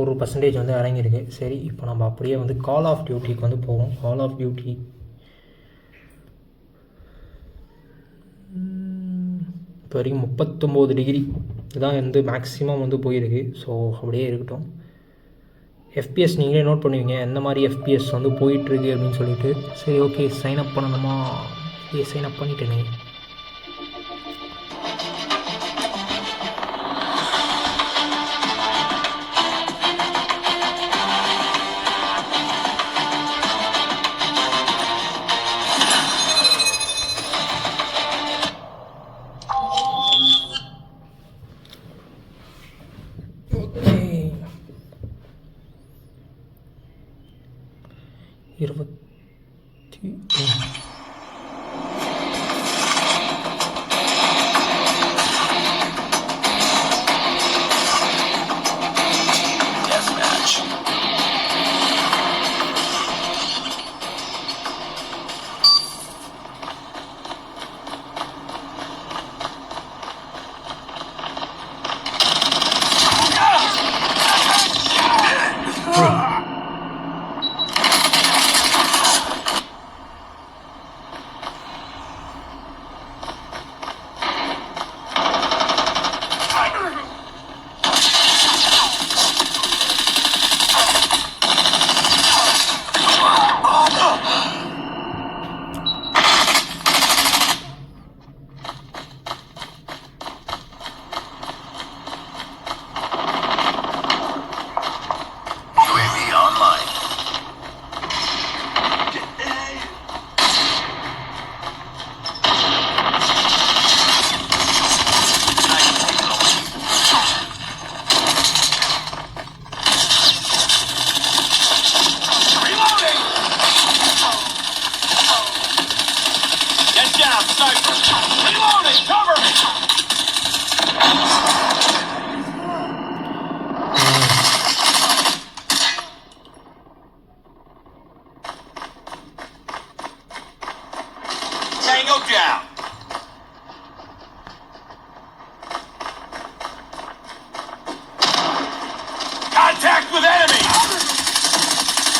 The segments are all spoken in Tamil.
1% வந்து இறங்கியிருக்கு. சரி, இப்போ நம்ம அப்படியே வந்து கால் ஆஃப் டியூட்டிக்கு வந்து போவோம். கால் ஆஃப் டியூட்டி இப்போ வரைக்கும் 39 டிகிரி இதுதான் வந்து மேக்ஸிமம் வந்து போயிருக்கு. ஸோ அப்படியே இருக்கட்டும். எஃபிஎஸ் நீங்களே நோட் பண்ணுவீங்க எந்த மாதிரி எஃபிஎஸ் வந்து போயிட்டுருக்கு அப்படின்னு சொல்லிட்டு. சரி, ஓகே, சைன் அப் பண்ணணுமா? சைன் அப் பண்ணிட்டேனே. Tango down. Contact with enemy.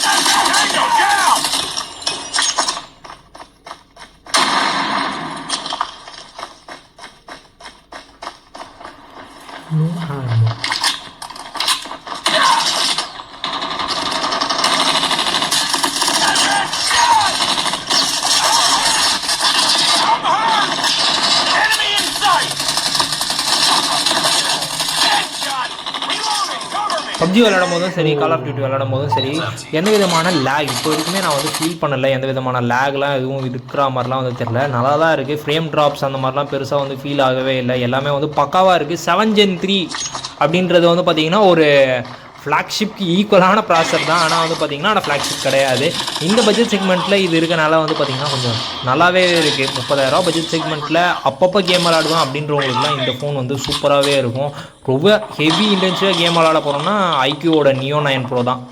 Tango down. No ammo. PUBG விளையாடும் போதும் சரி, கால் ஆஃப் டியூட்டி விளையாடும் போதும் சரி, எந்த விதமான லேக் இப்போ வரைக்குமே நான் வந்து ஃபீல் பண்ணலை. எந்த விதமான லேக்லாம் எதுவும் இருக்கிற மாதிரிலாம் வந்து தெரில. நல்லா தான் இருக்குது. ஃப்ரேம் ட்ராப்ஸ் அந்த மாதிரிலாம் பெருசாக வந்து ஃபீல் ஆகவே இல்லை. எல்லாமே வந்து பக்காவாக இருக்குது. 7 Gen 3 அப்படின்றது வந்து பார்த்திங்கன்னா ஒரு ஃப்ளாக்ஷிப்க்கு ஈக்குவலான ப்ராசர் தான். ஆனால் வந்து பார்த்திங்கன்னா ஆனால் ஃப்ளாக்ஷிப் கிடையாது. இந்த பட்ஜெட் செக்மெண்ட்டில் இது இருக்கனால வந்து பார்த்திங்கன்னா கொஞ்சம் நல்லாவே இருக்குது. 30,000 பட்ஜெட் செக்மெண்ட்டில் அப்பப்போ கேம் விளாடுவோம் அப்படின்றவங்களுக்குலாம் இந்த ஃபோன் வந்து சூப்பராகவே இருக்கும். ரொம்ப ஹெவி இன்டென்சிவாக கேம் விளாட போகிறோம்னா ஐக்யூவோட நியோ 9 ப்ரோ தான்.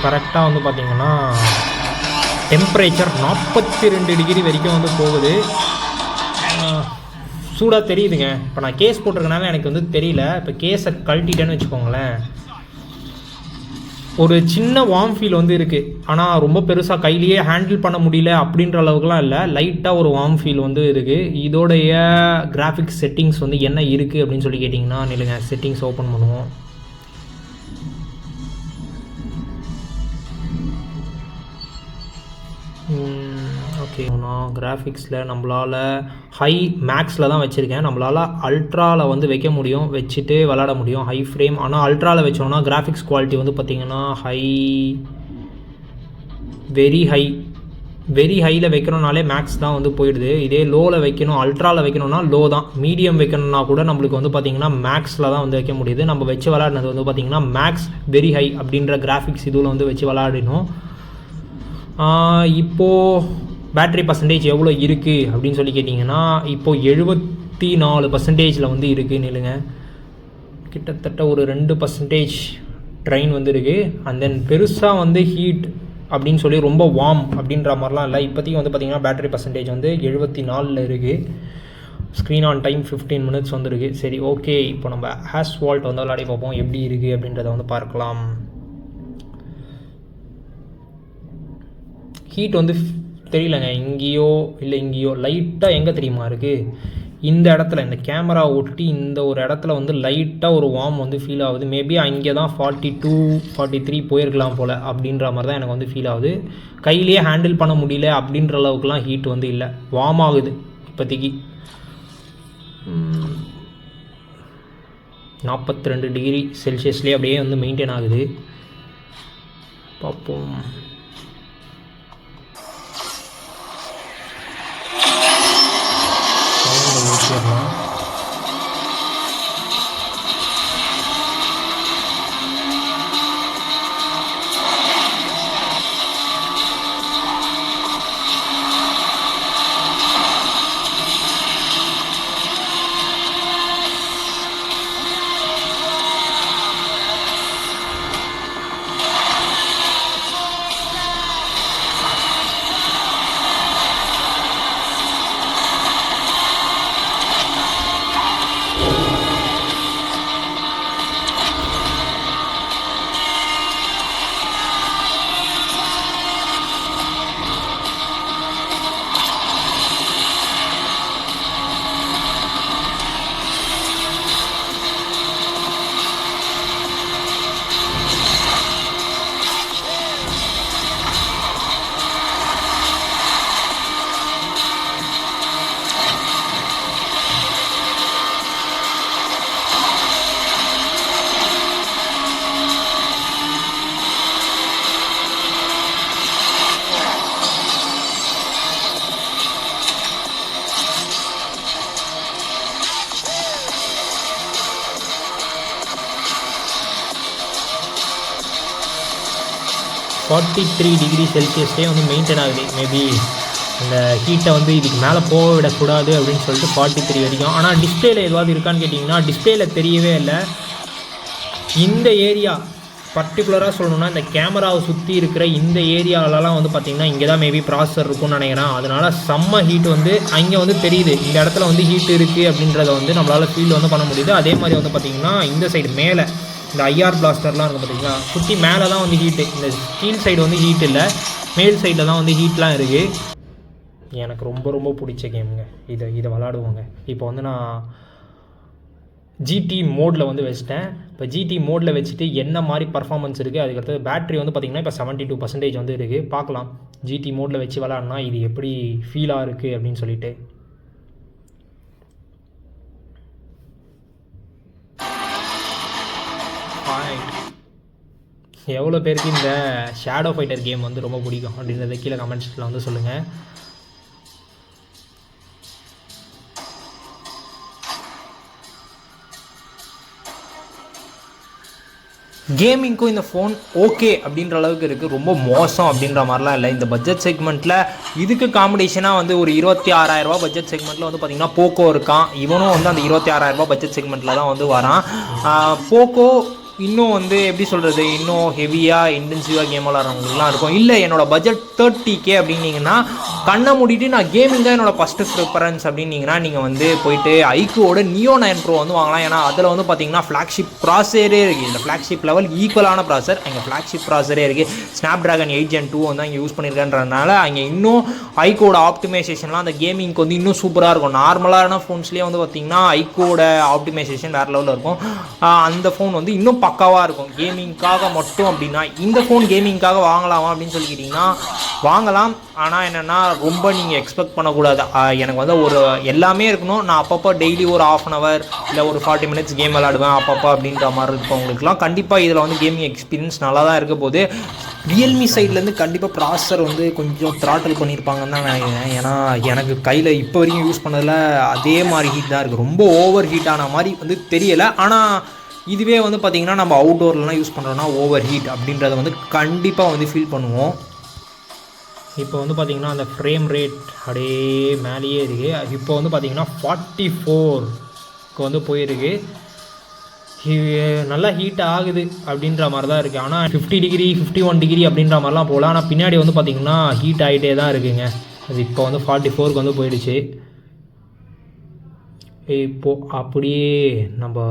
கரெக்டாக வந்து பார்த்திங்கன்னா டெம்பரேச்சர் 42 டிகிரி வரைக்கும் வந்து போகுது. சூடாக தெரியுதுங்க. இப்போ நான் கேஸ் போட்டிருக்கனால எனக்கு வந்து தெரியல. இப்போ கேஸை கழட்டிட்டேன்னு வச்சுக்கோங்களேன், ஒரு சின்ன வார்ம் ஃபீல் வந்து இருக்குது. ஆனால் ரொம்ப பெருசாக கையிலேயே ஹேண்டில் பண்ண முடியல அப்படின்ற அளவுக்குலாம் இல்லை. லைட்டாக ஒரு வார்ம் ஃபீல் வந்து இருக்குது. இதோடைய கிராஃபிக்ஸ் செட்டிங்ஸ் வந்து என்ன இருக்குது அப்படின்னு சொல்லி கேட்டிங்கன்னா, நில்லுங்க, செட்டிங்ஸ் ஓப்பன் பண்ணுவோம். ஓகே, நான் கிராஃபிக்ஸில் நம்மளால் ஹை மேக்ஸில் தான் வச்சுருக்கேன். நம்மளால் அல்ட்ராவில் வந்து வைக்க முடியும், வச்சுட்டு விளாட முடியும் ஹை ஃப்ரேம். ஆனால் அல்ட்ராவில் வச்சோம்னா கிராஃபிக்ஸ் குவாலிட்டி வந்து பார்த்திங்கன்னா வெரி ஹையில் வைக்கணும்னாலே மேக்ஸ் தான் வந்து போயிடுது. இதே லோவில் வைக்கணும், அல்ட்ராவில் வைக்கணும்னா லோ தான். மீடியம் வைக்கணும்னா கூட நம்மளுக்கு வந்து பார்த்திங்கன்னா மேக்ஸில் தான் வந்து வைக்க முடியுது. நம்ம வச்சு விளாடினது வந்து பார்த்திங்கன்னா மேக்ஸ் வெரி ஹை அப்படின்ற கிராஃபிக்ஸ் இதுவில் வந்து வச்சு விளாடினோம். இப்போது பேட்ரி பர்சன்டேஜ் எவ்வளோ இருக்குது அப்படின்னு சொல்லி கேட்டிங்கன்னா, இப்போது 74% வந்து இருக்குது. நில்லுங்க, கிட்டத்தட்ட ஒரு 2% ட்ரெயின் வந்து இருக்குது. அண்ட் தென் பெருசாக வந்து ஹீட் அப்படின்னு சொல்லி ரொம்ப வார்ம் அப்படின்ற மாதிரிலாம் இல்லை. இப்போதைக்கு வந்து பார்த்திங்கன்னா பேட்ரி பர்சன்டேஜ் வந்து 74 இருக்குது. ஸ்க்ரீன் ஆன் டைம் 15 minutes வந்துருக்கு. சரி, ஓகே, இப்போ நம்ம ஆஸ்வால்ட் வந்து விளையாடி பார்ப்போம் எப்படி இருக்குது அப்படின்றத வந்து பார்க்கலாம். ஹீட் வந்து தெரியலங்க, இங்கேயோ இல்லை இங்கேயோ லைட்டாக எங்கே தெரியுமா இருக்குது, இந்த இடத்துல இந்த கேமரா ஒட்டி இந்த ஒரு இடத்துல வந்து லைட்டாக ஒரு வார்ம் வந்து ஃபீல் ஆகுது. மேபி அங்கே தான் 42, 43 போயிருக்கலாம் போல் அப்படின்ற மாதிரி தான் எனக்கு வந்து ஃபீல் ஆகுது. கையிலேயே ஹேண்டில் பண்ண முடியல அப்படின்ற அளவுக்குலாம் ஹீட் வந்து இல்லை, வார்ம் ஆகுது இப்போதைக்கு. 42 டிகிரி செல்சியஸ்லேயே அப்படியே வந்து மெயின்டைன் ஆகுது. பார்ப்போம். ஊற்றிடலாம். $43 டிகிரி செல்சியஸ்லேயே வந்து மெயின்டைன் ஆகுது. மேபி இந்த ஹீட்டை வந்து இதுக்கு மேலே போக விடக்கூடாது அப்படின்னு சொல்லிட்டு 43 வரைக்கும். ஆனால் டிஸ்பிளேயில் எதுவாவது இருக்கான்னு கேட்டிங்கன்னா டிஸ்பிளேயில் தெரியவே இல்லை. இந்த ஏரியா பர்டிகுலராக சொல்லணுன்னா, இந்த கேமராவை சுற்றி இருக்கிற இந்த ஏரியாவிலலாம் வந்து பார்த்திங்கன்னா இங்கே தான் மேபி ப்ராசஸர் இருக்கும்னு நினைக்கிறேன். அதனால் செம்ம ஹீட் வந்து அங்கே வந்து தெரியுது. இந்த இடத்துல வந்து ஹீட் இருக்குது அப்படின்றத வந்து நம்மளால் ஃபீல் வந்து பண்ண முடியுது. அதே மாதிரி வந்து பார்த்திங்கன்னா இந்த சைடு மேலே இந்த ஐஆர் பிளாஸ்டர்லாம் இருக்குது பார்த்திங்களா, சுற்றி மேலே தான் வந்து ஹீட்டு. இந்த கீழ் சைடு வந்து ஹீட் இல்லை, மேல் சைடில் தான் வந்து ஹீட்லாம் இருக்குது. எனக்கு ரொம்ப ரொம்ப பிடிச்ச கேமுங்க இதை விளாடுவோங்க. இப்போ வந்து நான் ஜிடி மோடில் வந்து வச்சுட்டேன். இப்போ ஜிடி மோடில் வச்சுட்டு என்ன மாதிரி பர்ஃபார்மன்ஸ் இருக்குது, அதுக்கடுத்து பேட்ரி வந்து பார்த்திங்கன்னா இப்போ 72% வந்து இருக்குது. பார்க்கலாம் ஜிடி மோடில் வச்சு விளாட்னா இது எப்படி ஃபீலாக இருக்குது அப்படின்னு சொல்லிட்டு. எவ்வளோ பேருக்கு இந்த ஷேடோ ஃபைட்டர் கேம் வந்து ரொம்ப பிடிக்கும் அப்படின்றத கீழே கமெண்ட்ஸில் வந்து சொல்லுங்கள். கேமிங்க்கும் இந்த ஃபோன் ஓகே அப்படின்ற அளவுக்கு இருக்குது, ரொம்ப மோசம் அப்படின்ற மாதிரிலாம் இல்லை. இந்த பட்ஜெட் செக்மெண்ட்டில் இதுக்கு காம்படிஷனாக வந்து ஒரு 26,000 பட்ஜெட் செக்மெண்ட்டில் வந்து பார்த்திங்கன்னா போக்கோ இருக்கான். இவனும் வந்து அந்த 26,000 பட்ஜெட் செக்மெண்ட்டில் தான் வந்து வரான். போக்கோ இன்னும் வந்து எப்படி சொல்கிறது, இன்னும் ஹெவியாக இன்டென்சிவாக கேம் விளாட்றவங்களுக்குலாம் இருக்கும். இல்லை என்னோடய பட்ஜெட் 30K அப்படின்னீங்கன்னா கண்ணை மூடிட்டு நான் கேமிங் தான் என்னோடய ஃபஸ்ட்டு ப்ரிஃபரன்ஸ் அப்படின்னீங்கன்னா நீங்கள் வந்து போயிட்டு ஐக்கோட நியோ 9 Pro வந்து வாங்கலாம். ஏன்னா அதில் வந்து பார்த்தீங்கன்னா ஃப்ளாக்ஷிப் ப்ராசரே இருக்குது. இந்த ஃப்ளாக்ஷிப் லெவல் ஈக்குவலான ப்ராசர் அங்கே ஃப்ளாக்ஷிப் ப்ராசரே இருக்குது. ஸ்னாப்ட்ராகன் 8 Gen 2 வந்து அங்கே யூஸ் பண்ணியிருக்கேன்றதுனால அங்கே இன்னும் ஐக்கோட ஆப்டிமைசேஷன்லாம் அந்த கேமிங்க்கு வந்து இன்னும் சூப்பராக இருக்கும். நார்மலான ஃபோன்ஸ்லேயே வந்து பார்த்தீங்கன்னா ஐக்கோட ஆப்டிமைசேஷன் வேறு லெவலில் இருக்கும். அந்த ஃபோன் வந்து இன்னும் பக்காவாக இருக்கும் கேமிங்காக மட்டும். அப்படின்னா இந்த ஃபோன் கேமிங்காக வாங்கலாமா அப்படின்னு சொல்லிக்கிட்டிங்கன்னா வாங்கலாம். ஆனால் என்னென்னா ரொம்ப நீங்கள் எக்ஸ்பெக்ட் பண்ணக்கூடாது. எனக்கு வந்து ஒரு எல்லாமே இருக்கணும், நான் அப்பப்போ டெய்லி ஒரு ½ an hour இல்லை ஒரு 40 minutes கேம் விளாடுவேன் அப்பப்போ அப்படின்ற மாதிரி இருக்கவங்களுக்குலாம் கண்டிப்பாக இதில் வந்து கேமிங் எக்ஸ்பீரியன்ஸ் நல்லா தான் இருக்க போது. ரியல்மி சைட்லேருந்து கண்டிப்பாக ப்ராசஸர் வந்து கொஞ்சம் த்ராட்டில் பண்ணியிருப்பாங்கன்னு தான் நினைக்கிறேன். ஏன்னா எனக்கு கையில் இப்போ வரைக்கும் யூஸ் பண்ணதில் அதே மாதிரி ஹீட் தான் இருக்குது. ரொம்ப ஓவர் ஹீட் ஆன மாதிரி வந்து தெரியலை. ஆனால் இதுவே வந்து பார்த்திங்கன்னா நம்ம அவுட்டோர்லாம் யூஸ் பண்ணுறோன்னா ஓவர் ஹீட் அப்படின்றத வந்து கண்டிப்பாக வந்து ஃபீல் பண்ணுவோம். இப்போ வந்து பார்த்திங்கன்னா அந்த ஃப்ரேம் ரேட் அப்படியே மேலேயே இருக்குது. இப்போ வந்து பார்த்திங்கன்னா 44க்கு வந்து போயிருக்கு. நல்லா ஹீட் ஆகுது அப்படின்ற மாதிரி தான் இருக்குது. ஆனால் 50 degree 51 degree அப்படின்ற மாதிரிலாம் போகலாம். ஆனால் பின்னாடி வந்து பார்த்திங்கன்னா ஹீட் ஆகிட்டே தான் இருக்குங்க. அது இப்போ வந்து 44க்கு வந்து போயிடுச்சு. இப்போது அப்படியே நம்ம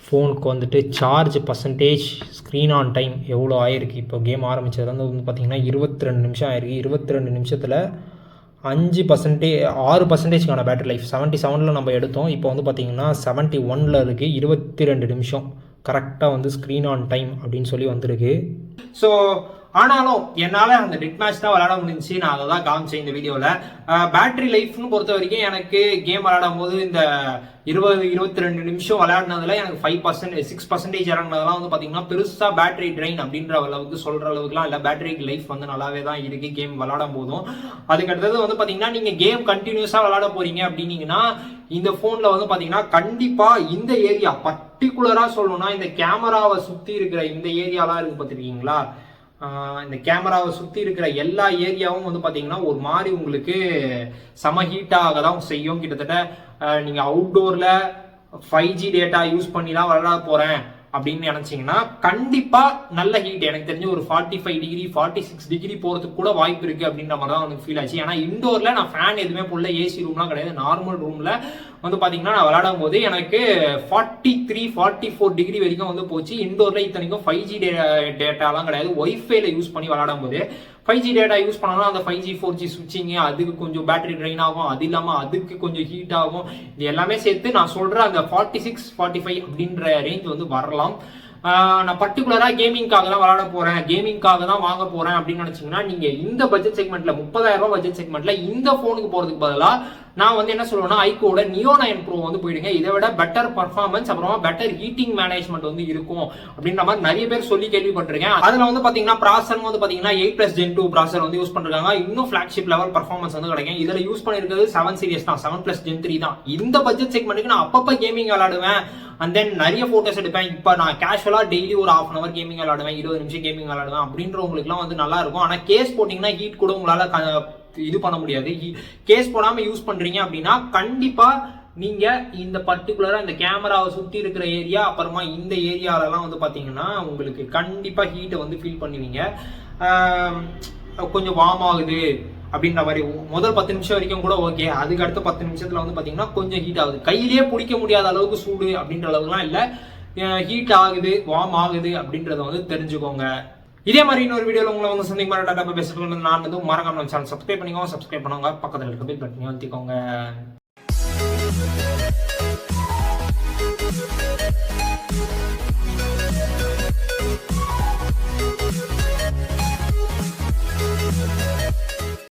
ஃபோனுக்கு வந்துட்டு charge percentage screen on time எவ்வளோ ஆயிருக்கு. இப்போ கேம் ஆரம்பித்ததுலேருந்து வந்து பார்த்திங்கன்னா 22 நிமிஷம் ஆயிருக்கு. 22 நிமிஷத்தில் 6%க்கான பேட்டரி லைஃப் 77ல் நம்ம எடுத்தோம். இப்போ வந்து பார்த்திங்கன்னா 71ல் இருக்குது. 22 நிமிஷம் கரெக்டாக வந்து ஸ்க்ரீன் ஆன் டைம் அப்படின்னு சொல்லி வந்திருக்கு. ஸோ ஆனாலும் என்னால் அந்த டெட் மேட்ச் தான் விளையாட முடிஞ்சிச்சு. நான் அதை தான் காமிச்சேன் இந்த வீடியோவில். பேட்டரி லைஃப்னு பொறுத்த வரைக்கும் எனக்கு கேம் விளையாடும் போது இந்த 22 நிமிஷம் விளையாடினதில் எனக்கு 6% இறங்கினதெல்லாம் வந்து பார்த்தீங்கன்னா பெருசாக பேட்டரி ட்ரெயின் அப்படின்ற அளவுக்கு சொல்கிற அளவுக்குலாம் இல்லை. பேட்டரி லைஃப் வந்து நல்லாவே தான் இருக்குது கேம் விளையாடும் போதும். அதுக்கடுத்தது வந்து பார்த்தீங்கன்னா நீங்கள் கேம் கண்டினியூஸாக விளையாட போகிறீங்க அப்படின்னீங்கன்னா இந்த ஃபோனில் வந்து பார்த்தீங்கன்னா கண்டிப்பாக இந்த ஏரியா பர்டிகுலராக சொல்லணும்னா இந்த கேமராவை சுற்றி இருக்கிற இந்த ஏரியாலாம் இருக்குது பார்த்துருக்கீங்களா, இந்த கேமராவை சுற்றி இருக்கிற எல்லா ஏரியாவும் வந்து பார்த்தீங்கன்னா ஒரு மாதிரி உங்களுக்கு செம ஹீட்டாக தான் செய்யும். கிட்டத்தட்ட நீங்கள் அவுட்டோரில் 5G டேட்டா யூஸ் பண்ணிலாம் விளையாட போகிறேன் அப்படின்னு நினச்சிங்கன்னா கண்டிப்பாக நல்ல ஹீட் எனக்கு தெரிஞ்சு ஒரு 45 degree 46 degree போகிறதுக்கு கூட வாய்ப்பு இருக்குது அப்படின்ற மாதிரி தான் எனக்கு ஃபீல் ஆச்சு. ஏன்னா இண்டோரில் நான் ஃபேன் எதுவுமே போடல, ஏசி ரூம்லாம் கிடையாது. நார்மல் ரூமில் வந்து பார்த்தீங்கன்னா நான் விளையாடும் போது எனக்கு 43-44 degree வரைக்கும் வந்து போச்சு. இண்டோரில் இத்தனைக்கும் 5G டேட்டாலாம் கிடையாது. ஒய்ஃபைல யூஸ் பண்ணி விளையாடும் போது 5G டேட்டா யூஸ் பண்ணாலும் அந்த 5G 4G ஸ்விட்சிங்கு அதுக்கு கொஞ்சம் பேட்டரி ட்ரெயின் ஆகும். அது இல்லாமல் அதுக்கு கொஞ்சம் ஹீட் ஆகும். இது எல்லாமே சேர்த்து நான் சொல்கிற அந்த 46-45 அப்படின்ற ரேஞ்ச் வந்து வரலாம். நான் பர்டிகுலராக கேமிங்காக தான் விளையாட போகிறேன், கேமிங்காக தான் வாங்க போகிறேன் அப்படின்னு நினச்சிங்கன்னா நீங்கள் இந்த பட்ஜெட் செக்மெண்ட்டில் 30,000 ரூபா பட்ஜெட் செக்மெண்ட்டில் இந்த ஃபோனுக்கு போகிறதுக்கு பதிலாக நான் வந்து என்ன சொல்லுவேன்னா ஐக்கோட நியோ 9 Pro வந்து போயிடுங்க. இதை விட பெட்டர் பர்ஃபார்மன்ஸ் அப்புறமா பெட்டர் ஹீட்டிங் மேனேஜ்மெண்ட் வந்து இருக்கும் அப்படின்ற மாதிரி நிறைய பேர் சொல்லி கேள்விப்பட்டிருக்கேன். அதில் வந்து பார்த்தீங்கன்னா ப்ராசர் வந்து பார்த்தீங்கன்னா 8+ Gen 2 ப்ராசர் வந்து யூஸ் பண்ணுறாங்க. இன்னும் ஃபிளாக்ஷிப் லெவல் பர்ஃபார்மன்ஸ் வந்து கிடைக்கும். இதில் யூஸ் பண்ணியிருக்கிறது 7 series தான், 7+ Gen 3 தான். இந்த பட்ஜெட் செக்மெண்ட்டுக்கு நான் அப்பப்போ கேமிங் விளையாடுவேன் அண்ட் தென் நிறைய ஃபோட்டோஸ் எடுப்பேன். இப்போ நான் கேஷுவலாக டெய்லி ஒரு ½ an hour கேமிங் விளையாடுவேன், 20 நிமிஷம் கேமிங் விளையாடுவேன் அப்படின்றவங்களுக்குலாம் வந்து நல்லா இருக்கும். ஆனால் கேஸ் போட்டிங்கன்னா ஹீட் கூட உங்களால் இது பண்ண முடியாது. கேஸ் போடாமல் யூஸ் பண்ணுறீங்க அப்படின்னா கண்டிப்பாக நீங்கள் இந்த பர்டிகுலராக இந்த கேமராவை சுற்றி இருக்கிற ஏரியா அப்புறமா இந்த ஏரியாலலாம் வந்து பார்த்தீங்கன்னா உங்களுக்கு கண்டிப்பாக ஹீட்டை வந்து ஃபீல் பண்ணுவீங்க. கொஞ்சம் வார்ம் ஆகுது அப்படின்ற மாதிரி முதல் 10 நிமிஷம் வரைக்கும் கூட ஓகே, அதுக்கு அடுத்த 10 நிமிஷத்தில் வந்து பார்த்தீங்கன்னா கொஞ்சம் ஹீட் ஆகுது. கையிலேயே பிடிக்க முடியாத அளவுக்கு சூடு அப்படின்ற அளவுக்குலாம் இல்லை, ஹீட் ஆகுது வார்ம் ஆகுது அப்படின்றத வந்து தெரிஞ்சுக்கோங்க. இதே மாதிரி இன்னொரு வீடியோவில் உங்களை வந்து சந்திக்கும் மாதிரி டாட்டா பேசுறது நான் வந்து மறக்காம சேனல் சப்ஸ்கிரைப் பண்ணிக்கோங்க, சப்ஸ்கிரைப் பண்ணுவாங்க, பக்கத்தில் இருக்க பெல் பட்டனையும் அழுத்திக்கோங்க.